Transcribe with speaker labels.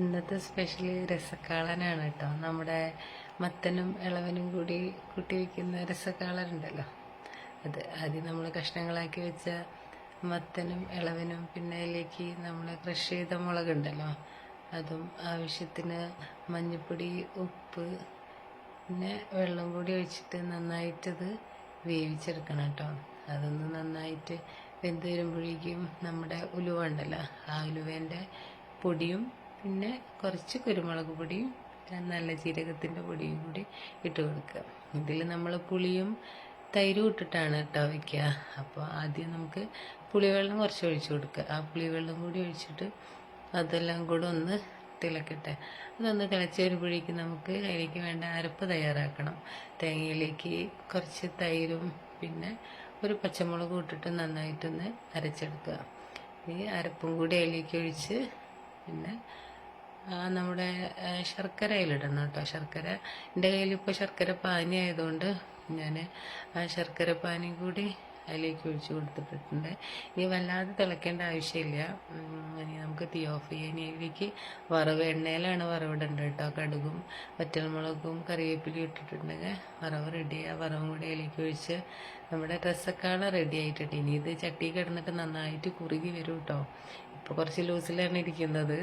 Speaker 1: ഇന്നത്തെ സ്പെഷ്യലി രസക്കാളനാണ് കേട്ടോ. നമ്മുടെ മത്തനും ഇളവനും കൂടി കൂട്ടി വയ്ക്കുന്ന രസക്കാളനുണ്ടല്ലോ, അത് ആദ്യം നമ്മൾ കഷ്ണങ്ങളാക്കി വെച്ച മത്തനും ഇളവനും, പിന്നെ അതിലേക്ക് നമ്മൾ ക്രഷ് ചെയ്ത മുളകുണ്ടല്ലോ അതും, ആവശ്യത്തിന് മഞ്ഞൾപ്പൊടി, ഉപ്പ്, പിന്നെ വെള്ളം കൂടി ഒഴിച്ചിട്ട് നന്നായിട്ടത് വേവിച്ചെടുക്കണം കേട്ടോ. അതൊന്ന് നന്നായിട്ട് വെന്ത് വരുമ്പോഴേക്കും നമ്മുടെ ഉലുവ ഉണ്ടല്ലോ, ആ ഉലുവേൻ്റെ പൊടിയും പിന്നെ കുറച്ച് കുരുമുളക് പൊടിയും നല്ല ജീരകത്തിൻ്റെ പൊടിയും കൂടി ഇട്ട് കൊടുക്കുക. ഇതിൽ നമ്മൾ പുളിയും തൈരും ഇട്ടിട്ടാണ് കേട്ടോ വയ്ക്കുക. അപ്പോൾ ആദ്യം നമുക്ക് പുളിവെള്ളം കുറച്ച് ഒഴിച്ച് കൊടുക്കുക. ആ പുളിവെള്ളം കൂടി ഒഴിച്ചിട്ട് അതെല്ലാം കൂടെ ഒന്ന് തിളക്കട്ടെ. അതൊന്ന് തിളച്ച് വരുമ്പോഴേക്കും നമുക്ക് അതിലേക്ക് വേണ്ട അരപ്പ് തയ്യാറാക്കണം. തേങ്ങയിലേക്ക് കുറച്ച് തൈരും പിന്നെ ഒരു പച്ചമുളക് ഇട്ടിട്ട് നന്നായിട്ടൊന്ന് അരച്ചെടുക്കുക. ഈ അരപ്പും കൂടി അതിലേക്ക് ഒഴിച്ച് പിന്നെ നമ്മുടെ ശർക്കര അതിലിടണം കേട്ടോ. ശർക്കര എൻ്റെ കയ്യിലിപ്പോൾ ശർക്കര പാനി ആയതുകൊണ്ട് ഞാൻ ആ ശർക്കര പാനി കൂടി അതിലേക്ക് ഒഴിച്ച് കൊടുത്തിട്ടുണ്ട്. ഇനി വല്ലാതെ തിളയ്ക്കേണ്ട ആവശ്യമില്ല. ഇനി നമുക്ക് തീ ഓഫ് ചെയ്യാൻ ഇതിലേക്ക് വറവ് എണ്ണയിലാണ് വറവിടേണ്ടത് കേട്ടോ. കടുകും വറ്റൽമുളകും കറിവേപ്പിലയും ഇട്ടിട്ടുണ്ടെങ്കിൽ വറവ് റെഡി. ആ വറവും കൂടി അതിലേക്ക് ഒഴിച്ച് നമ്മുടെ രസക്കാള റെഡി ആയിട്ടുണ്ട്. ഇനി ഇത് ചട്ടി കിടന്നിട്ട് നന്നായിട്ട് കുറുകി വരും കേട്ടോ. ഇപ്പോൾ കുറച്ച് ലൂസിലാണ് ഇരിക്കുന്നത്.